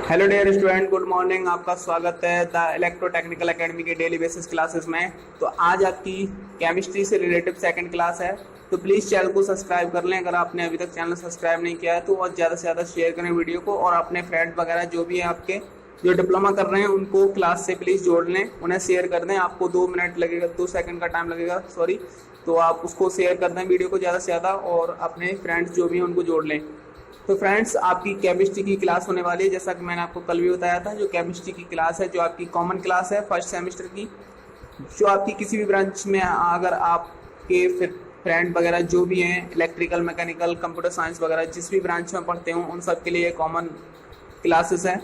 Hello dear student, good morning. आपका स्वागत है द इलेक्ट्रोटेक्निकल एकेडमी के डेली बेसिस क्लासेस में। तो आज आपकी केमिस्ट्री से रिलेटिव सेकंड क्लास है। तो प्लीज़ चैनल को सब्सक्राइब कर लें। अगर आपने अभी तक चैनल सब्सक्राइब नहीं किया है तो और ज़्यादा से ज़्यादा शेयर करें वीडियो को, और अपने फ्रेंड वगैरह जो भी है आपके जो डिप्लोमा कर रहे हैं उनको क्लास से प्लीज़ जोड़ लें, उन्हें शेयर कर दें। आपको 2 मिनट लगेगा, 2 सेकंड का टाइम लगेगा, सॉरी। तो आप उसको शेयर कर दें वीडियो को ज़्यादा से ज़्यादा, और अपने फ्रेंड्स जो भी हैं उनको जोड़ लें। तो फ्रेंड्स, आपकी केमिस्ट्री की क्लास होने वाली है, जैसा कि मैंने आपको कल भी बताया था। जो केमिस्ट्री की क्लास है, जो आपकी कॉमन क्लास है फर्स्ट सेमेस्टर की, जो आपकी किसी भी ब्रांच में अगर आपके फ्रेंड वगैरह जो भी हैं, इलेक्ट्रिकल, मैकेनिकल, कंप्यूटर साइंस वगैरह जिस भी ब्रांच में पढ़ते हो, उन सब के लिए कॉमन क्लासेस है।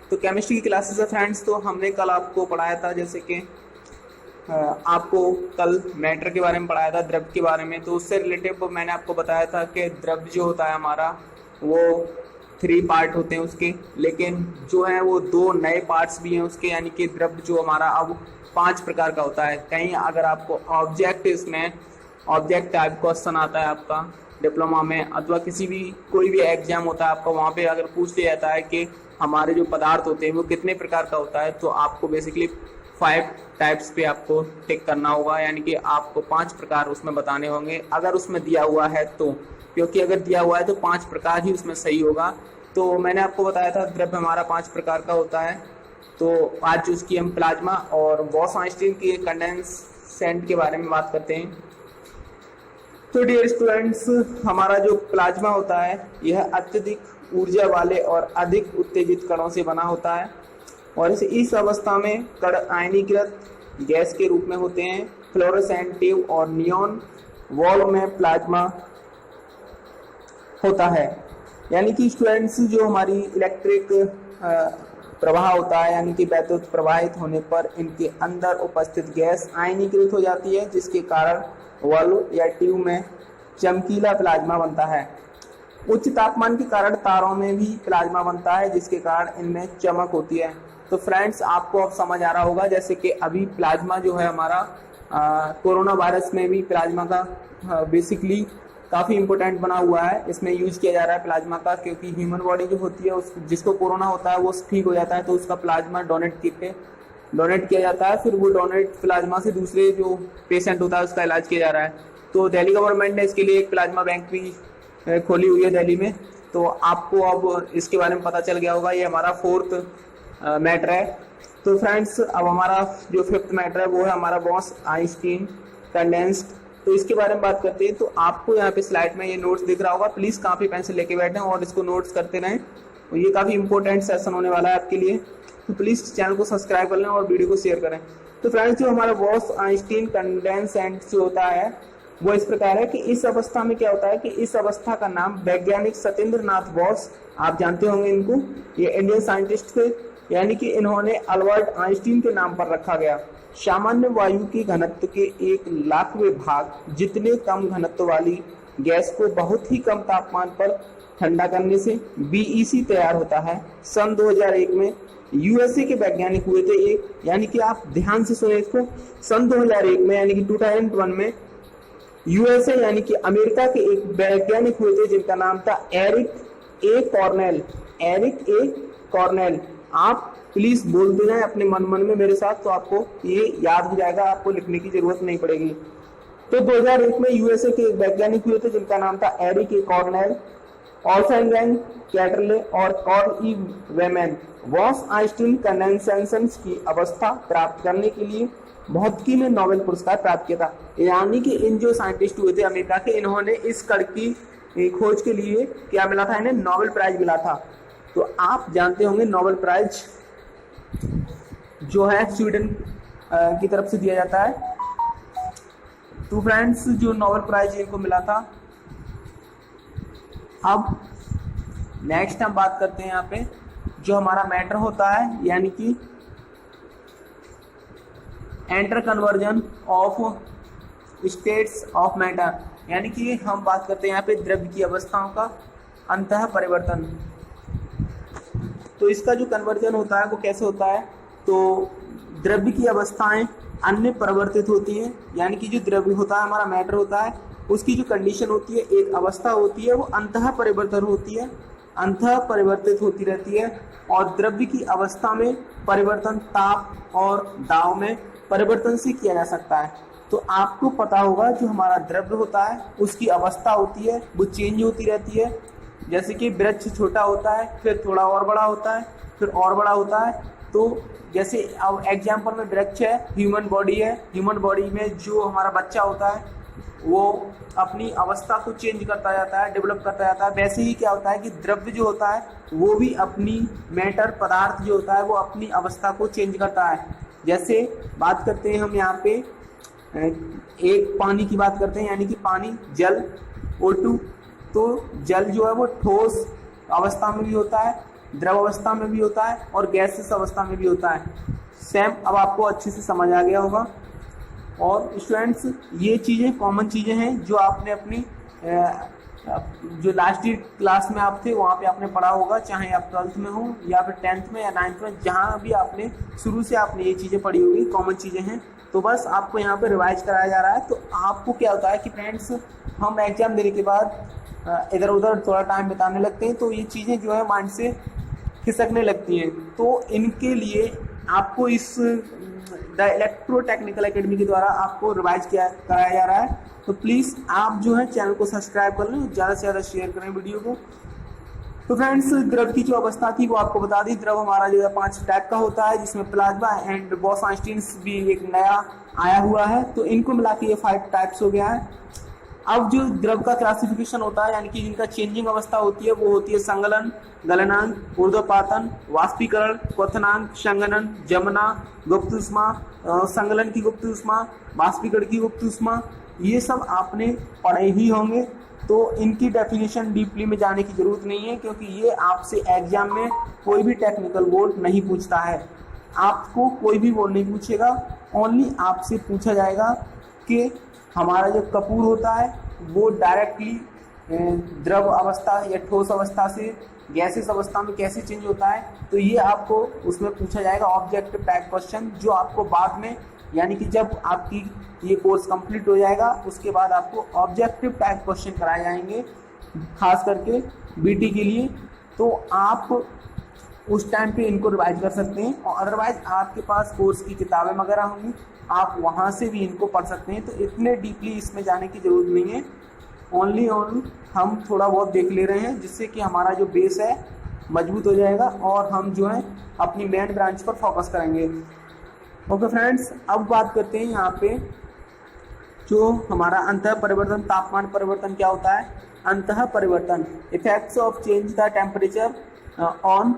तो केमिस्ट्री की क्लासेस है फ्रेंड्स। तो हमने कल आपको पढ़ाया था, जैसे कि आपको कल मैटर के बारे में पढ़ाया था, द्रव्य के बारे में। तो उससे रिलेटिव मैंने आपको बताया था कि द्रव्य जो होता है हमारा, वो 3 पार्ट होते हैं उसके, लेकिन जो है वो 2 नए पार्ट्स भी हैं उसके, यानी कि द्रव्य जो हमारा अब 5 प्रकार का होता है। कहीं अगर आपको ऑब्जेक्ट, इसमें ऑब्जेक्ट टाइप क्वेश्चन आता है आपका डिप्लोमा में, अथवा किसी भी कोई भी एग्जाम होता है आपका, वहाँ पे अगर पूछ लिया जाता है कि हमारे जो पदार्थ होते हैं वो कितने प्रकार का होता है, तो आपको बेसिकली 5 टाइप्स पे आपको टिक करना होगा, यानी कि आपको 5 प्रकार उसमें बताने होंगे अगर उसमें दिया हुआ है तो। क्योंकि अगर दिया हुआ है तो 5 प्रकार ही उसमें सही होगा। तो मैंने आपको बताया था द्रव्य हमारा 5 प्रकार का होता है। तो आज उसकी हम प्लाज्मा और बॉस-आइंस्टीन की कंडेंसेंट के बारे में बात करते हैं। तो डियर स्टूडेंट्स, हमारा जो प्लाज्मा होता है यह अत्यधिक ऊर्जा वाले और अधिक उत्तेजित कणों से बना होता है, और इस अवस्था में कण आयनीकृत गैस के रूप में होते हैं। फ्लोरोसेंट ट्यूब और नियॉन वॉल्व में प्लाज्मा होता है। यानी कि स्टूडेंट्स, जो हमारी इलेक्ट्रिक प्रवाह होता है, यानी कि वैद्युत प्रवाहित होने पर इनके अंदर उपस्थित गैस आयनीकृत हो जाती है, जिसके कारण वॉल्व या ट्यूब में चमकीला प्लाज्मा बनता है। उच्च तापमान के कारण तारों में भी प्लाज्मा बनता है, जिसके कारण इनमें चमक होती है। तो फ्रेंड्स, आपको अब समझ आ रहा होगा, जैसे कि अभी प्लाज्मा जो है हमारा कोरोना वायरस में भी प्लाज्मा का बेसिकली काफ़ी इंपॉर्टेंट बना हुआ है, इसमें यूज किया जा रहा है प्लाज्मा का। क्योंकि ह्यूमन बॉडी जो होती है, उस जिसको कोरोना होता है वो ठीक हो जाता है, तो उसका प्लाज्मा डोनेट किया जाता है। फिर वो डोनेट प्लाज्मा से दूसरे जो पेशेंट होता है उसका इलाज किया जा रहा है। तो दिल्ली गवर्नमेंट ने इसके लिए एक प्लाज्मा बैंक भी खोली हुई है दिल्ली में। तो आपको अब इसके बारे में पता चल गया होगा। ये हमारा 4th मैटर है। तो फ्रेंड्स, अब हमारा जो 5th मैटर है वो है हमारा बॉस-आइंस्टीन कंडेंस्ड। तो इसके बारे में बात करते हैं। तो आपको यहाँ पे स्लाइड में ये नोट्स दिख रहा होगा, प्लीज़ कॉपी पेंसिल लेके बैठें और इसको नोट्स करते रहें। तो ये काफ़ी इंपॉर्टेंट सेशन होने वाला है आपके लिए। तो प्लीज़ चैनल को सब्सक्राइब कर लें और वीडियो को शेयर करें। तो फ्रेंड्स, जो हमारा बॉस-आइंस्टीन कंडेंसेंट जो होता है वो इस प्रकार है कि इस अवस्था में क्या होता है कि इस अवस्था का नाम वैज्ञानिक सत्येंद्र नाथ बॉस, आप जानते होंगे इनको, ये इंडियन साइंटिस्ट थे, यानी कि इन्होंने अल्बर्ट आइंस्टीन के नाम पर रखा गया। सामान्य वायु के घनत्व के 1,00,000वें भाग जितने कम घनत्व वाली गैस को बहुत ही कम तापमान पर ठंडा करने से बीईसी तैयार होता है। सन 2001 में यूएसए के वैज्ञानिक हुए थे एक, यानी कि आप ध्यान से सुने इसको, सन 2001 में यानी कि 2001 में यूएसए यानी कि अमेरिका के एक वैज्ञानिक हुए थे जिनका नाम था एरिक ए कॉर्नेल। आप प्लीज बोलते जाएं अपने मन में मेरे साथ, तो आपको ये याद हो जाएगा, आपको लिखने की जरूरत नहीं पड़ेगी। तो 2001 में यूएसए के एक वैज्ञानिक हुए थे जिनका नाम था एरिक ए कॉर्नेल, ऑल्फेंगेन कैटरले और कार्ल ई वेमैन। बॉस-आइंस्टीन कंडेंसेशन की अवस्था प्राप्त करने के लिए भौतिकी में नोबेल पुरस्कार प्राप्त किया था। यानी कि इन जो साइंटिस्ट हुए थे अमेरिका के, इन्होंने इस कण की खोज के लिए क्या मिला था, इन्हें नोबेल प्राइज मिला था। तो आप जानते होंगे नोबेल प्राइज जो है स्वीडन की तरफ से दिया जाता है। तो फ्रेंड्स, जो नोबेल प्राइज इनको मिला था। अब नेक्स्ट हम बात करते हैं यहाँ पे जो हमारा मैटर होता है, यानी कि enter conversion of states of matter, यानी कि हम बात करते हैं यहाँ पे द्रव्य की अवस्थाओं का अंतः परिवर्तन। तो इसका जो कन्वर्जन होता है वो कैसे होता है, तो द्रव्य की अवस्थाएं अन्य परिवर्तित होती हैं, यानी कि जो द्रव्य होता है हमारा मैटर होता है उसकी जो कंडीशन होती है, एक अवस्था होती है वो अंतः परिवर्तन होती है, अंततः परिवर्तित होती रहती है और द्रव्य की अवस्था में परिवर्तन ताप और दाब में परिवर्तन से किया जा सकता है। तो आपको पता होगा जो हमारा द्रव्य होता है उसकी अवस्था होती है वो चेंज होती रहती है। जैसे कि वृक्ष छोटा होता है, फिर थोड़ा और बड़ा होता है, फिर और बड़ा होता है। तो जैसे अब एग्जाम्पल में वृक्ष है, ह्यूमन बॉडी है, ह्यूमन बॉडी में जो हमारा बच्चा होता है वो अपनी अवस्था को चेंज करता जाता है, डेवलप करता जाता है। वैसे ही क्या होता है कि द्रव्य जो होता है वो भी अपनी मैटर पदार्थ जो होता है वो अपनी अवस्था को चेंज करता है। जैसे बात करते हैं हम यहाँ पे एक पानी की बात करते हैं, यानी कि पानी जल O2। तो जल जो है वो ठोस अवस्था में भी होता है, द्रव अवस्था में भी होता है और गैसियस अवस्था में भी होता है। सेम अब आपको अच्छे से समझ आ गया होगा। और स्टूडेंट्स ये चीज़ें कॉमन चीज़ें हैं जो आपने अपनी जो लास्ट ईयर क्लास में आप थे वहाँ पे आपने पढ़ा होगा, चाहे आप 12th में हो या फिर 10th में या 9th में, जहाँ भी आपने शुरू से आपने ये चीज़ें पढ़ी होगी, कॉमन चीज़ें हैं। तो बस आपको यहाँ पे रिवाइज कराया जा रहा है। तो आपको क्या होता है कि फ्रेंड्स हम एग्जाम देने के बाद इधर उधर थोड़ा टाइम बिताने लगते हैं तो ये चीज़ें जो है माइंड से खिसकने लगती हैं। तो इनके लिए आपको इस द इलेक्ट्रो टेक्निकल एकेडमी के द्वारा आपको रिवाइज कराया जा रहा है। तो प्लीज़ आप जो है चैनल को सब्सक्राइब कर लें, ज़्यादा से ज़्यादा शेयर करें वीडियो को। तो फ्रेंड्स द्रव की जो अवस्था थी वो आपको बता दी। द्रव हमारा जो है 5 टाइप का होता है, जिसमें प्लाज्मा एंड बॉस-आइंस्टीन्स भी एक नया आया हुआ है। तो इनको मिला के ये 5 टाइप्स हो गया है। अब जो द्रव का क्लासिफिकेशन होता है, यानी कि जिनका चेंजिंग अवस्था होती है वो होती है संगलन, गलनांक, ऊर्ध्वपातन, वाष्पीकरण, क्वथनांक, संघनन, जमना, गुप्त ऊष्मा, संगलन की गुप्त ऊष्मा, वाष्पीकरण की गुप्त ऊष्मा, ये सब आपने पढ़े ही होंगे। तो इनकी डेफिनेशन डीपली में जाने की जरूरत नहीं है, क्योंकि ये आपसे एग्जाम में कोई भी टेक्निकल वर्ड नहीं पूछता है। आपको कोई भी वर्ड नहीं पूछेगा, ओनली आपसे पूछा जाएगा कि हमारा जो कपूर होता है वो डायरेक्टली द्रव अवस्था या ठोस अवस्था से गैसियस अवस्था में कैसे चेंज होता है। तो ये आपको उसमें पूछा जाएगा ऑब्जेक्टिव टाइप क्वेश्चन, जो आपको बाद में, यानी कि जब आपकी ये कोर्स कंप्लीट हो जाएगा उसके बाद आपको ऑब्जेक्टिव टाइप क्वेश्चन कराए जाएंगे, खास करके बीटी के लिए। तो आप उस टाइम पे इनको रिवाइज कर सकते हैं, और अदरवाइज आपके पास कोर्स की किताबें वगैरह होंगी, आप वहाँ से भी इनको पढ़ सकते हैं। तो इतने डीपली इसमें जाने की ज़रूरत नहीं है, ओनली हम थोड़ा बहुत देख ले रहे हैं, जिससे कि हमारा जो बेस है मजबूत हो जाएगा और हम जो है अपनी मेन ब्रांच पर फोकस करेंगे। ओके फ्रेंड्स, अब बात करते हैं यहाँ पे जो हमारा अंतः परिवर्तन, तापमान परिवर्तन क्या होता है। अंतः परिवर्तन, effects of change the temperature on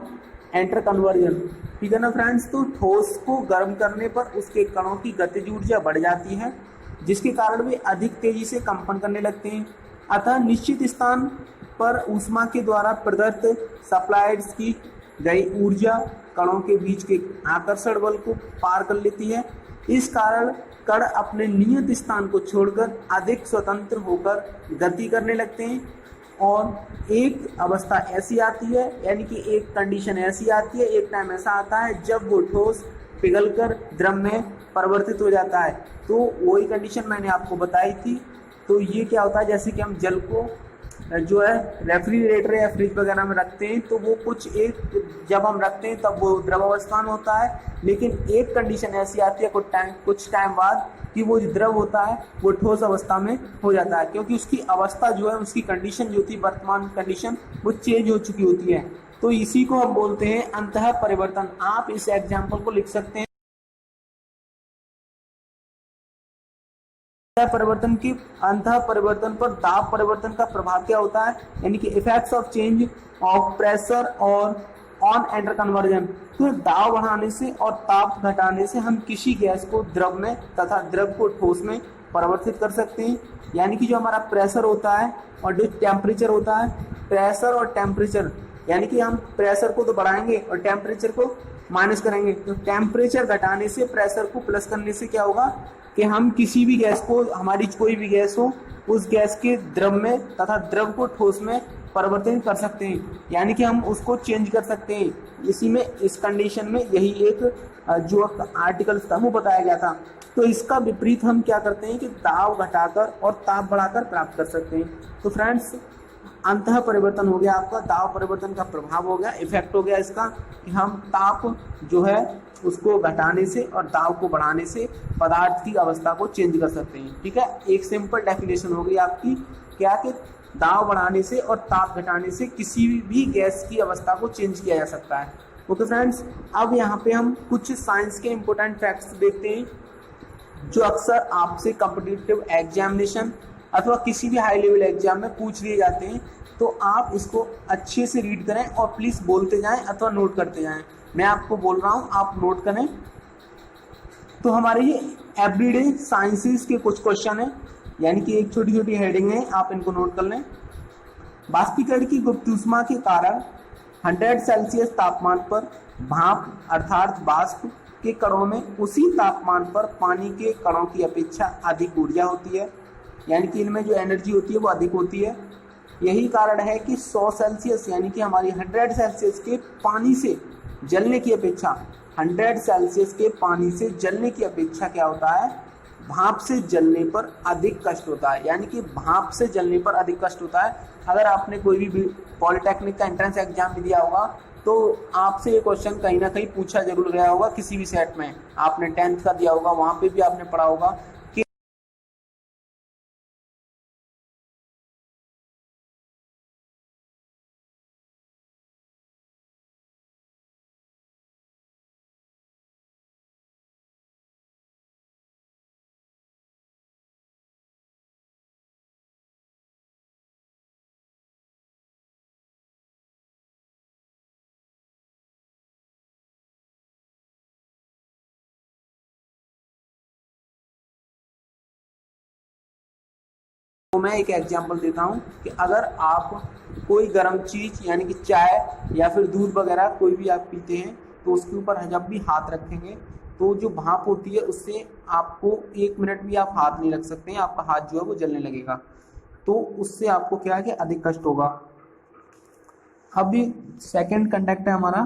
enter conversion, ठीक है ना फ्रेंड्स। तो ठोस को गर्म करने पर उसके कणों की गतिज ऊर्जा बढ़ जाती है, जिसके कारण वे अधिक तेजी से कंपन करने लगते हैं। अतः निश्चित स्थान पर ऊष्मा के द्वारा प्रदत्त सप्लाइड की गई ऊर्जा कणों के बीच के आकर्षण बल को पार कर लेती है। इस कारण कण अपने नियत स्थान को छोड़कर अधिक स्वतंत्र होकर गति करने लगते हैं, और एक अवस्था ऐसी आती है, यानी कि एक कंडीशन ऐसी आती है, एक टाइम ऐसा आता है जब वो ठोस पिघलकर द्रव में परिवर्तित हो जाता है। तो वही कंडीशन मैंने आपको बताई थी। तो ये क्या होता है, जैसे कि हम जल को जो है रेफ्रिजरेटर या फ्रिज वगैरह में रखते हैं, तो वो कुछ एक जब हम रखते हैं तब वो द्रव अवस्था में होता है, लेकिन एक कंडीशन ऐसी आती है कुछ टाइम बाद कि वो जो द्रव होता है वो ठोस अवस्था में हो जाता है, क्योंकि उसकी अवस्था जो है, उसकी कंडीशन जो थी, वर्तमान कंडीशन वो चेंज हो चुकी होती है। तो इसी को हम बोलते हैं अंतः परिवर्तन। आप इस एग्जाम्पल को लिख सकते हैं। परिवर्तन की अंतः परिवर्तन पर दाब परिवर्तन का प्रभाव क्या होता है, यानी कि effects of change of pressure और ऑन एंटर कन्वर्जन। तो दाब बढ़ाने से और ताप घटाने से हम किसी गैस को द्रव में तथा द्रव को ठोस में परिवर्तित कर सकते हैं। यानी कि जो हमारा प्रेशर होता है और जो टेम्परेचर होता है, प्रेशर और टेम्परेचर, यानी कि हम प्रेशर को तो बढ़ाएंगे और टेम्परेचर को माइनस करेंगे। तो टेम्परेचर घटाने से प्रेशर को प्लस करने से क्या होगा कि हम किसी भी गैस को, हमारी कोई भी गैस हो, उस गैस के द्रव में तथा द्रव को ठोस में परिवर्तन कर सकते हैं, यानी कि हम उसको चेंज कर सकते हैं। इसी में, इस कंडीशन में यही एक जो आर्टिकल था वो बताया गया था। तो इसका विपरीत हम क्या करते हैं कि दाब घटाकर और ताप बढ़ाकर प्राप्त कर सकते हैं। तो फ्रेंड्स, अंतः परिवर्तन हो गया आपका, दाब परिवर्तन का प्रभाव हो गया, इफेक्ट हो गया इसका कि हम ताप जो है उसको घटाने से और दाब को बढ़ाने से पदार्थ की अवस्था को चेंज कर सकते हैं। ठीक है, एक सिंपल डेफिनेशन हो गई आपकी क्या कि दाब बढ़ाने से और ताप घटाने से किसी भी गैस की अवस्था को चेंज किया जा सकता है। ओके फ्रेंड्स, अब यहाँ पे हम कुछ साइंस के इंपॉर्टेंट फैक्ट्स देखते हैं जो अक्सर आपसे कॉम्पिटिटिव एग्जामिनेशन अथवा किसी भी हाई लेवल एग्जाम में पूछ लिए जाते हैं। तो आप इसको अच्छे से रीड करें और प्लीज़ बोलते जाएं अथवा नोट करते जाएं। मैं आपको बोल रहा हूं, आप नोट करें। तो हमारे ये एवरीडे साइंसेस के कुछ क्वेश्चन हैं, यानी कि एक छोटी छोटी हेडिंग है, आप इनको नोट कर लें। बाष्पीकरण की गुप्त ऊष्मा के कारण 100 सेल्सियस तापमान पर भाप अर्थात बाष्प के कणों में उसी तापमान पर पानी के कणों की अपेक्षा अधिक ऊर्जा होती है, यानी कि इनमें जो एनर्जी होती है वो अधिक होती है। यही कारण है कि 100 सेल्सियस यानी कि हमारी 100 सेल्सियस के पानी से जलने की अपेक्षा 100 सेल्सियस के पानी से जलने की अपेक्षा क्या होता है, भाप से जलने पर अधिक कष्ट होता है, यानी कि भाप से जलने पर अधिक कष्ट होता है। अगर आपने कोई भी पॉलिटेक्निक का एंट्रेंस एग्जाम भी दिया होगा तो आपसे ये क्वेश्चन कहीं ना कहीं पूछा जरूर गया होगा, किसी भी सेट में आपने 10th का दिया होगा वहां पे भी आपने पढ़ा होगा कि तो मैं एक एग्जांपल देता हूं कि अगर आप कोई गर्म चीज यानी कि चाय या फिर दूध वगैरह कोई भी आप पीते हैं तो उसके ऊपर जब भी हाथ रखेंगे तो जो भाप होती है उससे आपको 1 मिनट भी आप हाथ नहीं रख सकते हैं, आपका हाथ जो है वो जलने लगेगा। तो उससे आपको क्या है कि अधिक कष्ट होगा। अभी सेकंड कंडक्ट है हमारा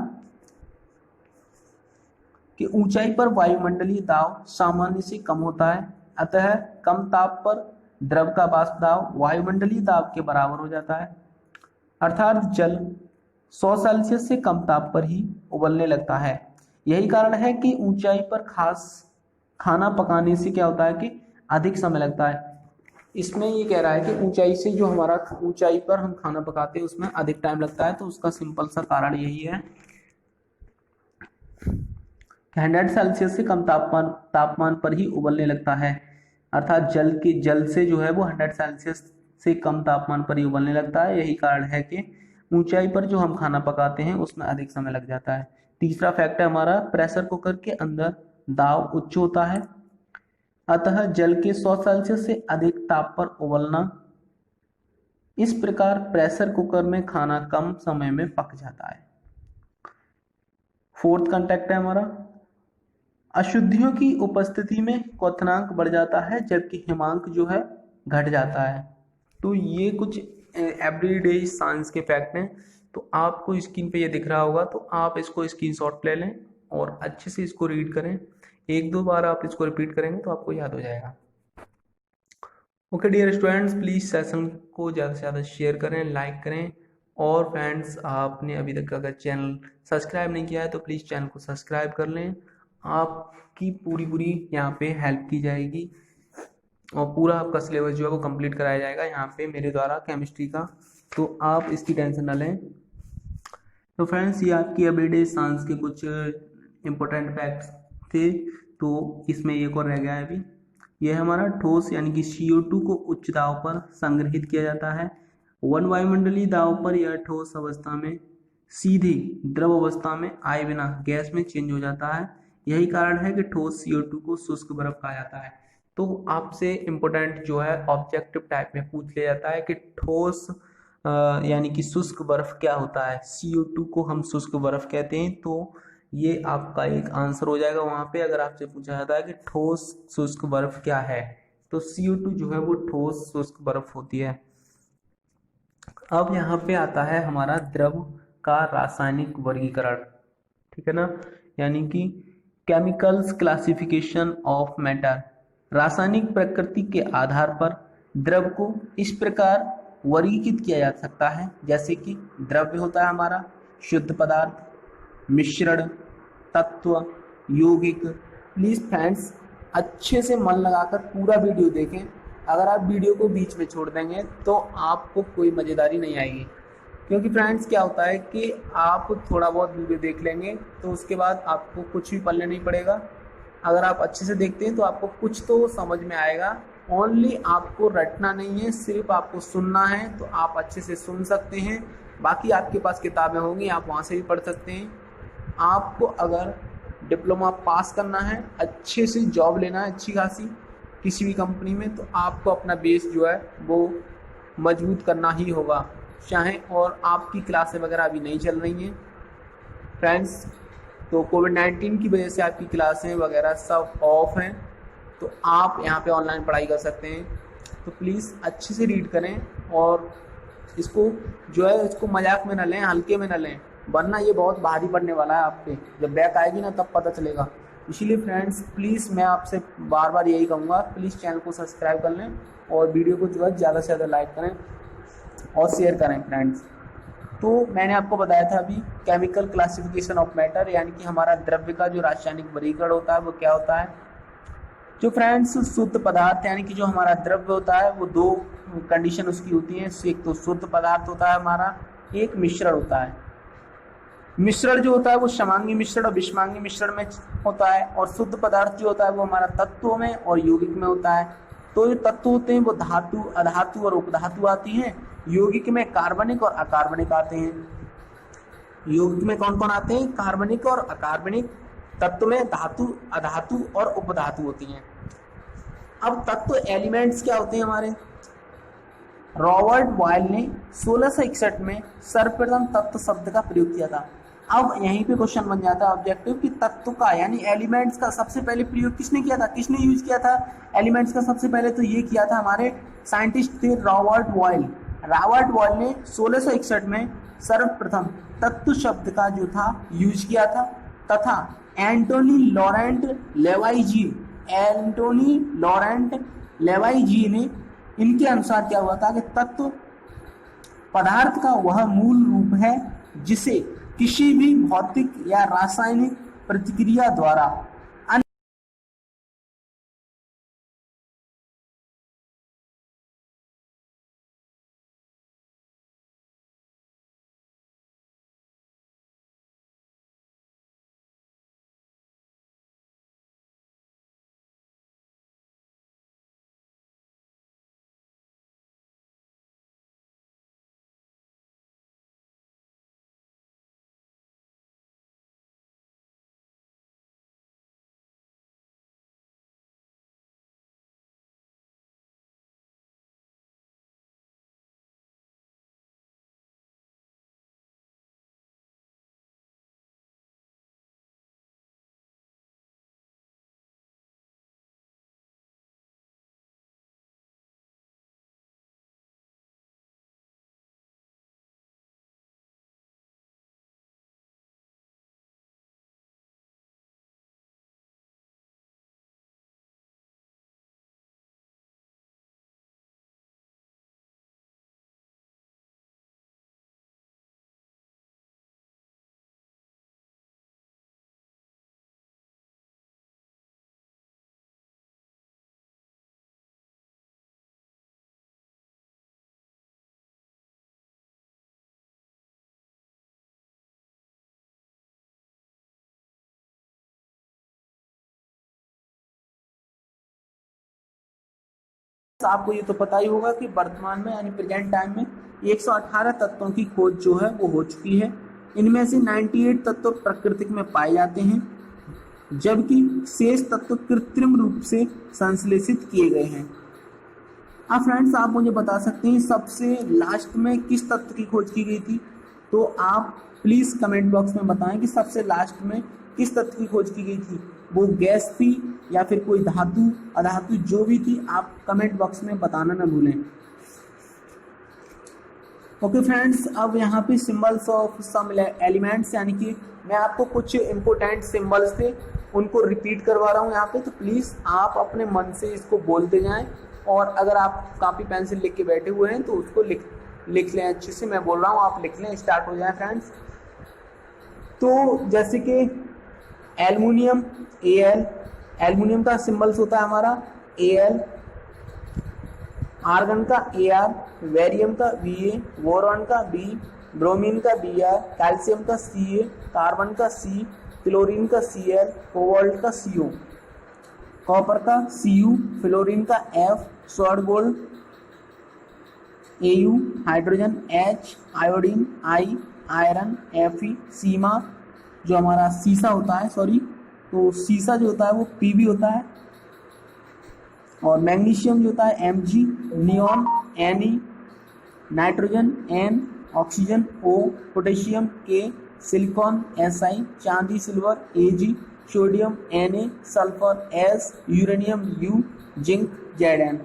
कि ऊंचाई पर वायुमंडलीय दाब सामान्य से कम होता है, अतः कम ताप पर द्रव का वाष्प दाब वायुमंडलीय दाब के बराबर हो जाता है, अर्थात जल 100 सेल्सियस से कम ताप पर ही उबलने लगता है। यही कारण है कि ऊंचाई पर खास खाना पकाने से क्या होता है कि अधिक समय लगता है। इसमें ये कह रहा है कि ऊंचाई से जो हमारा ऊंचाई पर हम खाना पकाते हैं उसमें अधिक टाइम लगता है, तो उसका सिंपल सा कारण यही है 100 सेल्सियस से कम तापमान पर ही उबलने लगता है, अर्थात जल से जो है वो 100 सेल्सियस से कम तापमान पर ही उबलने लगता है। यही कारण है कि ऊंचाई पर जो हम खाना पकाते हैं उसमें अधिक समय लग जाता है। तीसरा फैक्ट है हमारा प्रेशर कुकर के अंदर दाब उच्च होता है, अतः जल के 100 सेल्सियस से अधिक ताप पर उबलना, इस प्रकार प्रेशर कुकर में खाना कम समय में पक जाता है। फोर्थ कंटेक्ट है हमारा अशुद्धियों की उपस्थिति में क्वथनांक बढ़ जाता है जबकि हिमांक जो है घट जाता है। तो ये कुछ एवरीडे साइंस के फैक्ट हैं। तो आपको स्क्रीन पे ये दिख रहा होगा, तो आप इसको स्क्रीनशॉट ले लें और अच्छे से इसको रीड करें। 1-2 बार आप इसको रिपीट करेंगे तो आपको याद हो जाएगा। Okay dear students, please session को ज़्यादा से ज़्यादा शेयर करें, लाइक करें। और फ्रेंड्स, आपने अभी तक अगर चैनल सब्सक्राइब नहीं किया है तो प्लीज़ चैनल को सब्सक्राइब कर लें। आपकी पूरी यहाँ पे हेल्प की जाएगी और पूरा आपका सिलेबस जो है वो कंप्लीट कराया जाएगा यहाँ पे मेरे द्वारा केमिस्ट्री का, तो आप इसकी टेंशन ना लें। तो फ्रेंड्स, ये आपकी एवरीडे साइंस के कुछ इम्पोर्टेंट फैक्ट्स थे। तो इसमें एक और रह गया है अभी, यह हमारा ठोस यानी कि CO2 को उच्च दाब पर संग्रहित किया जाता है। 1 वायुमंडलीय दाब पर यह ठोस अवस्था में सीधे द्रव अवस्था में आए बिना गैस में चेंज हो जाता है। यही कारण है कि ठोस CO2 को शुष्क बर्फ कहा जाता है। तो आपसे इम्पोर्टेंट जो है ऑब्जेक्टिव टाइप में पूछ लिया जाता है कि ठोस यानी कि शुष्क बर्फ क्या होता है। CO2 को हम शुष्क बर्फ कहते हैं। तो ये आपका एक आंसर हो जाएगा वहां पे, अगर आपसे पूछा जाता है कि ठोस शुष्क बर्फ क्या है, तो CO2 जो है वो ठोस शुष्क बर्फ होती है। अब यहाँ पे आता है हमारा द्रव का रासायनिक वर्गीकरण, ठीक है ना, यानी कि केमिकल्स क्लासिफिकेशन ऑफ मैटर। रासायनिक प्रकृति के आधार पर द्रव को इस प्रकार वर्गीकृत किया जा सकता है, जैसे कि द्रव्य होता है हमारा, शुद्ध पदार्थ, मिश्रण, तत्व, यौगिक। प्लीज फ्रेंड्स अच्छे से मन लगाकर पूरा वीडियो देखें। अगर आप वीडियो को बीच में छोड़ देंगे तो आपको कोई मज़ेदारी नहीं आएगी, क्योंकि फ्रेंड्स क्या होता है कि आप थोड़ा बहुत वीडियो देख लेंगे तो उसके बाद आपको कुछ भी पढ़ना नहीं पड़ेगा। अगर आप अच्छे से देखते हैं तो आपको कुछ तो समझ में आएगा। ओनली आपको रटना नहीं है, सिर्फ आपको सुनना है, तो आप अच्छे से सुन सकते हैं। बाकी आपके पास किताबें होंगी, आप वहाँ से भी पढ़ सकते हैं। आपको अगर डिप्लोमा पास करना है, अच्छे से जॉब लेना है अच्छी खासी किसी भी कंपनी में, तो आपको अपना बेस जो है वो मजबूत करना ही होगा चाहे। और आपकी क्लासें वगैरह अभी नहीं चल रही हैं फ्रेंड्स, तो कोविड-19 की वजह से आपकी क्लासें वगैरह सब ऑफ हैं, तो आप यहाँ पे ऑनलाइन पढ़ाई कर सकते हैं। तो प्लीज़ अच्छे से रीड करें और इसको जो है इसको मजाक में न लें, हल्के में न लें, वरना ये बहुत भारी पड़ने वाला है आप पे। जब बैक आएगी ना तब पता चलेगा। इसीलिए फ्रेंड्स प्लीज़ मैं आपसे बार बार यही कहूँगा, प्लीज़ चैनल को सब्सक्राइब कर लें और वीडियो को जो है ज़्यादा से ज़्यादा लाइक करें और शेयर करें फ्रेंड्स। तो मैंने आपको बताया था अभी केमिकल क्लासिफिकेशन ऑफ मैटर, यानी कि हमारा द्रव्य का जो रासायनिक वर्गीकरण होता है वो क्या होता है। जो फ्रेंड्स शुद्ध पदार्थ यानी कि जो हमारा द्रव्य होता है वो दो कंडीशन उसकी होती है। एक तो शुद्ध पदार्थ होता है हमारा, एक मिश्रण होता है। मिश्रण जो होता है वो समांगी मिश्रण और विषमांगी मिश्रण में होता है, और शुद्ध पदार्थ जो होता है वो हमारा तत्वों में और यौगिक में होता है। तो जो तत्व होते हैं वो धातु, अधातु और उपधातु आती हैं। यौगिक में कार्बनिक और अकार्बनिक आते हैं। यौगिक में कौन कौन आते हैं? कार्बनिक और अकार्बनिक। तत्व में धातु, अधातु और उपधातु होती हैं। अब तत्व एलिमेंट्स क्या होते हैं हमारे? रॉबर्ट बॉयल ने 1661 में सर्वप्रथम तत्व शब्द का प्रयोग किया था। अब यहीं पे क्वेश्चन बन जाता है ऑब्जेक्टिव कि तत्व का यानी एलिमेंट्स का सबसे पहले प्रयोग किसने किया था, किसने यूज किया था एलिमेंट्स का? सबसे पहले तो ये किया था हमारे साइंटिस्ट थे रॉबर्ट बॉयल। रॉबर्ट बॉयल ने 1661 में सर्वप्रथम तत्व शब्द का जो था यूज किया था, तथा एंटोनी लॉरेंट लेवाइजी ने इनके अनुसार क्या हुआ था कि तत्व पदार्थ का वह मूल रूप है जिसे किसी भी भौतिक या रासायनिक प्रतिक्रिया द्वारा आपको ये तो पता ही होगा कि वर्तमान में यानी प्रेजेंट टाइम में 118 तत्वों की खोज जो है वो हो चुकी है। इनमें से 98 तत्व प्राकृतिक में पाए जाते हैं, जबकि शेष तत्व कृत्रिम रूप से संश्लेषित किए गए हैं। अब फ्रेंड्स आप मुझे बता सकते हैं सबसे लास्ट में किस तत्व की खोज की गई थी? तो आप प्लीज़ कमेंट बॉक्स में बताएं कि सबसे लास्ट में किस तत्व की खोज की गई थी। वो गैस थी या फिर कोई धातु, अधातु, जो भी थी आप कमेंट बॉक्स में बताना ना भूलें। ओके फ्रेंड्स, अब यहाँ पे सिंबल्स ऑफ सम एलिमेंट्स, यानी कि मैं आपको कुछ इंपॉर्टेंट सिंबल्स थे उनको रिपीट करवा रहा हूँ यहाँ पे, तो प्लीज़ आप अपने मन से इसको बोलते जाएं और अगर आप कॉपी पेंसिल लिख के बैठे हुए हैं तो उसको लिख लें अच्छे से। मैं बोल रहा हूँ आप लिख लें, स्टार्ट हो जाए फ्रेंड्स। तो जैसे कि एल्युमिनियम Al, एल्युमिनियम का सिंबल्स होता है हमारा Al, आर्गन का Ar, वेरियम का Va, बोरॉन का B, ब्रोमीन का Br, कैल्शियम का Ca, कार्बन का C, क्लोरीन का Cl, कोबाल्ट का Co, कॉपर का Cu, फ्लोरीन का F, salt gold Au, hydrogen H, iodine I, iron Fe, सीमा जो हमारा सीसा होता है, तो सीसा जो होता है वो Pb होता है, और मैग्नीशियम जो होता है Mg, neon Ne, nitrogen N, oxygen O, potassium K, silicon Si, चांदी silver Ag, sodium Na, sulphur S, uranium U, zinc Zn।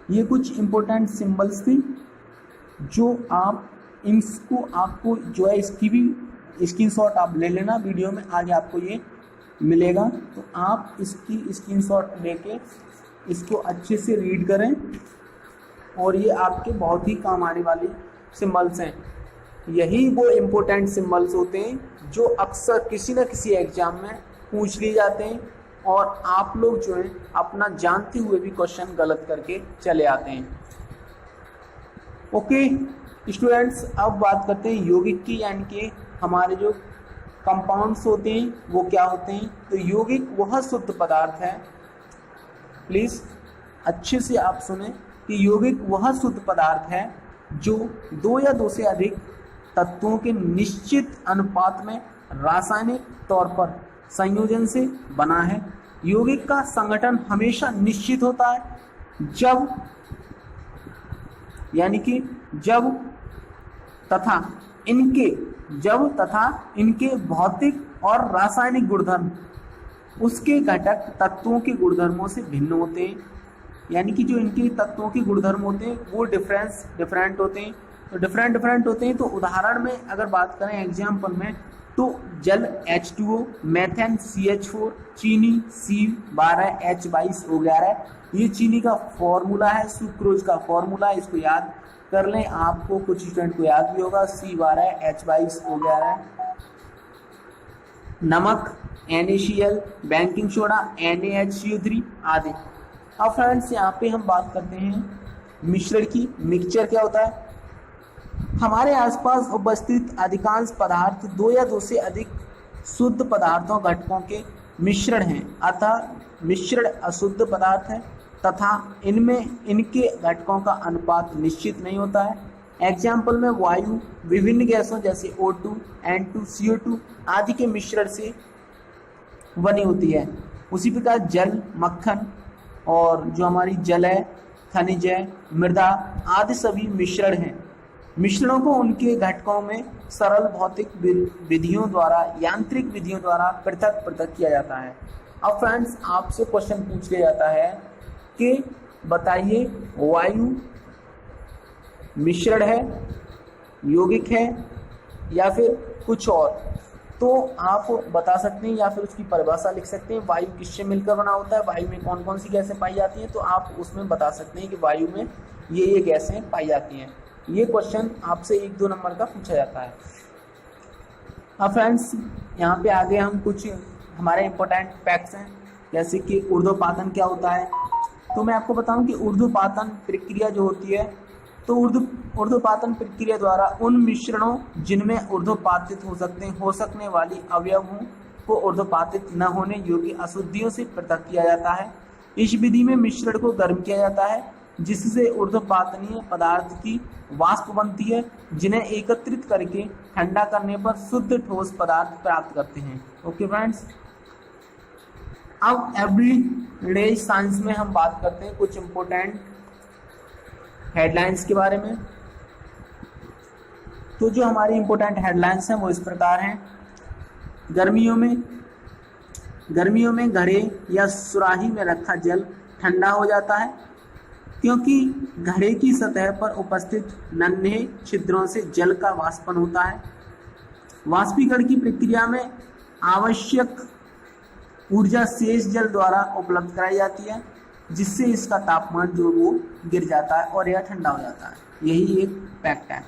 ये कुछ इंपॉर्टेंट सिंबल्स थी जो आप इनको आपको जो है इसकी भी स्क्रीनशॉट आप ले लेना, वीडियो में आगे आपको ये मिलेगा, तो आप इसकी स्क्रीनशॉट लेके इसको अच्छे से रीड करें और ये आपके बहुत ही काम आने वाली सिंबल्स हैं। यही वो इम्पोर्टेंट सिंबल्स होते हैं जो अक्सर किसी न किसी एग्जाम में पूछ लिए जाते हैं और आप लोग जो है अपना जानते हुए भी क्वेश्चन गलत करके चले आते हैं। ओके स्टूडेंट्स, अब बात करते हैं यौगिक की, यानी कि हमारे जो कंपाउंड्स होते हैं वो क्या होते हैं। तो यौगिक वह शुद्ध पदार्थ है, प्लीज़ अच्छे से आप सुने कि यौगिक वह शुद्ध पदार्थ है जो दो या दो से अधिक तत्वों के निश्चित अनुपात में रासायनिक तौर पर संयोजन से बना है। यौगिक का संगठन हमेशा निश्चित होता है जब तथा इनके भौतिक और रासायनिक गुणधर्म उसके घटक तत्वों के गुणधर्मों से भिन्न होते हैं, यानी कि जो इनके तत्वों के गुणधर्म होते हैं वो डिफरेंट होते हैं। तो डिफरेंट होते हैं। तो उदाहरण में अगर बात करें एग्जाम्पल में, तो जल H2O, मेथेन CH4, चीनी C12H22O11, ये चीनी का फॉर्मूला है, सुक्रोज का फॉर्मूला है, इसको याद कर लें। आपको कुछ स्टूडेंट को याद भी होगा C12H22O11। नमक NaCl, बेकिंग सोडा NaHCO3 आदि। अब फ्रेंड्स यहाँ पे हम बात करते हैं मिश्रण की। मिक्सचर क्या होता है? हमारे आसपास उपस्थित अधिकांश पदार्थ दो या दो से अधिक शुद्ध पदार्थों घटकों के मिश्रण हैं, अतः मिश्रण अशुद्ध पदार्थ है तथा इनमें इनके घटकों का अनुपात निश्चित नहीं होता है। एग्जाम्पल में वायु विभिन्न गैसों जैसे O2, N2, CO2 आदि के मिश्रण से बनी होती है। उसी प्रकार जल, मक्खन और जो हमारी जल है, खनिज है, मृदा आदि सभी मिश्रण हैं। मिश्रणों को उनके घटकों में सरल भौतिक विधियों द्वारा, यांत्रिक विधियों द्वारा पृथक किया जाता है। अब फ्रेंड्स आपसे क्वेश्चन पूछ लिया जाता है कि बताइए वायु मिश्रण है, यौगिक है या फिर कुछ और, तो आप बता सकते हैं या फिर उसकी परिभाषा लिख सकते हैं। वायु किससे मिलकर बना होता है, वायु में कौन कौन सी गैसें पाई जाती हैं, तो आप उसमें बता सकते हैं कि वायु में ये गैसें पाई जाती हैं। ये क्वेश्चन आपसे 1-2 नंबर का पूछा जाता है। अब फ्रेंड्स यहाँ पे आगे हम कुछ हमारे इम्पोर्टेंट फैक्ट्स हैं, जैसे कि ऊर्ध्वपातन क्या होता है। तो मैं आपको बताऊं कि ऊर्ध्वपातन प्रक्रिया जो होती है, तो ऊर्ध्वपातन प्रक्रिया द्वारा उन मिश्रणों जिनमें ऊर्ध्वपातित हो सकने वाली अवयवों को ऊर्ध्वपातित न होने योग्य अशुद्धियों से पृथक किया जाता है। इस विधि में मिश्रण को गर्म किया जाता है, जिससे ऊर्ध्वपातनीय पदार्थ की वाष्प बनती है, जिन्हें एकत्रित करके ठंडा करने पर शुद्ध ठोस पदार्थ प्राप्त करते हैं। ओके फ्रेंड्स, अब एवरीडे साइंस में हम बात करते हैं कुछ इंपॉर्टेंट हेडलाइंस के बारे में। तो जो हमारी इंपॉर्टेंट हेडलाइंस हैं वो इस प्रकार हैं। गर्मियों में घड़े या सुराही में रखा जल ठंडा हो जाता है, क्योंकि घड़े की सतह पर उपस्थित नन्हे छिद्रों से जल का वाष्पन होता है। वाष्पीकरण की प्रक्रिया में आवश्यक ऊर्जा शेष जल द्वारा उपलब्ध कराई जाती है। जिससे इसका तापमान जो वो गिर जाता है और यह ठंडा हो जाता है। यही एक फैक्ट है।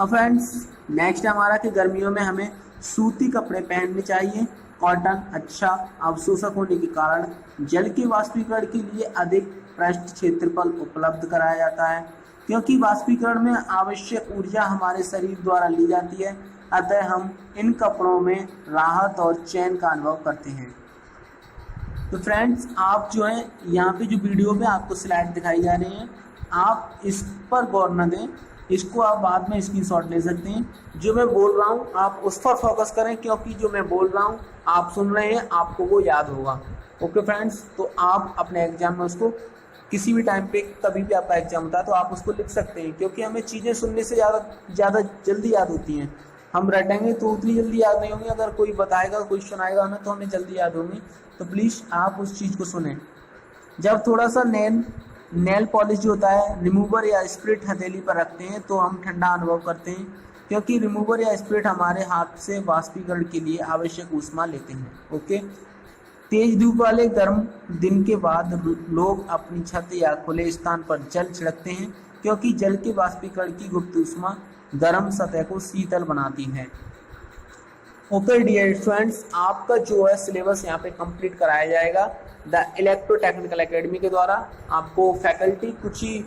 और फ्रेंड्स नेक्स्ट हमारा कि गर्मियों में हमें सूती कपड़े पहनने चाहिए। कॉटन अच्छा अवशोषक होने के कारण जल के वाष्पीकरण के लिए अधिक पृष्ठ क्षेत्रफल उपलब्ध कराया जाता है, क्योंकि वाष्पीकरण में आवश्यक ऊर्जा हमारे शरीर द्वारा ली जाती है। अतः हम इन कपड़ों में राहत और चैन का अनुभव करते हैं। तो फ्रेंड्स आप जो है यहाँ पे जो वीडियो में आपको स्लाइड दिखाई जा रही हैं, आप इस पर गौर न दें, इसको आप बाद में स्क्रीनशॉट ले सकते हैं। जो मैं बोल रहा हूँ आप उस पर फोकस करें, क्योंकि जो मैं बोल रहा हूँ आप सुन रहे हैं, आपको वो याद होगा। ओके फ्रेंड्स, तो आप अपने एग्जाम में उसको किसी भी टाइम पे कभी भी आपका एग्जाम होता है तो आप उसको लिख सकते हैं, क्योंकि हमें चीज़ें सुनने से ज़्यादा जल्दी याद होती हैं। हम रटेंगे तो उतनी जल्दी याद नहीं होंगी, अगर कोई बताएगा कोई सुनाएगा हमें तो हमें जल्दी याद होंगी। तो प्लीज़ आप उस चीज़ को सुनें। जब थोड़ा सा नेल पॉलिश जो होता है रिमूवर या स्प्रिट हथेली पर रखते हैं तो हम ठंडा अनुभव करते हैं, क्योंकि रिमूवर या स्प्रिट हमारे हाथ से वाष्पीकरण के लिए आवश्यक ऊष्मा लेते हैं। ओके, तेज धूप वाले गर्म दिन के बाद लोग अपनी छत या खुले स्थान पर जल छिड़कते हैं, क्योंकि जल के वाष्पीकरण की गुप्त ऊष्मा गर्म सतह को शीतल बनाती है। ओके डियर स्टूडेंट्स, आपका जो है सिलेबस यहाँ पे कंप्लीट कराया जाएगा द इलेक्ट्रो टेक्निकल एकेडमी के द्वारा। आपको फैकल्टी कुछ ही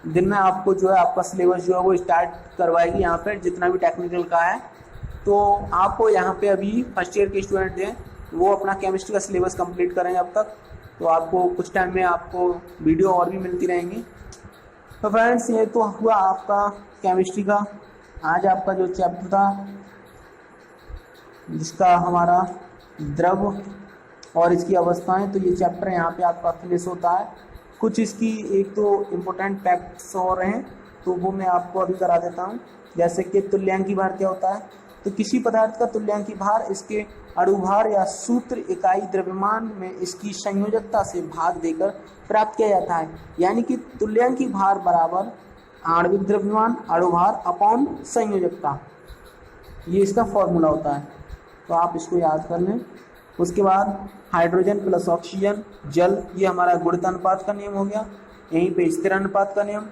दिन में आपको जो है आपका सिलेबस जो है वो स्टार्ट करवाएगी यहाँ पर, जितना भी टेक्निकल का है। तो आपको यहाँ पे अभी फर्स्ट ईयर के स्टूडेंट हैं वो अपना केमिस्ट्री का सिलेबस कंप्लीट करेंगे अब तक, तो आपको कुछ टाइम में आपको वीडियो और भी मिलती रहेंगी। तो फ्रेंड्स ये तो हुआ आपका केमिस्ट्री का आज आपका जो चैप्टर था, जिसका हमारा द्रव और इसकी अवस्थाएं, तो ये चैप्टर यहाँ पे आपका फिनिश होता है। कुछ इसकी एक तो इम्पोर्टेंट फैक्ट्स और हैं तो वो मैं आपको अभी करा देता हूँ। जैसे कि तुल्यांकी भार क्या होता है, तो किसी पदार्थ का तुल्यांकी भार इसके अणुभार या सूत्र इकाई द्रव्यमान में इसकी संयोजकता से भाग देकर प्राप्त किया जाता है। यानी कि तुल्यांकी भार बराबर आणविक द्रव्यमान अणुभार अपॉन संयोजकता, ये इसका फॉर्मूला होता है। तो आप इसको याद कर लें। उसके बाद हाइड्रोजन प्लस ऑक्सीजन जल, ये हमारा गुणित अनुपात का नियम हो गया। यहीं पे स्थिर अनुपात का नियम।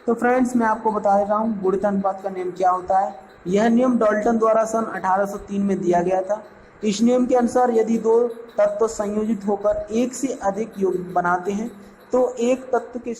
तो फ्रेंड्स मैं आपको बता देता हूँ गुणित अनुपात का नियम क्या होता है। यह नियम डाल्टन द्वारा सन 1803 में दिया गया था। इस नियम के अनुसार यदि दो तत्व संयोजित होकर एक से अधिक यौगिक बनाते हैं तो एक तत्व के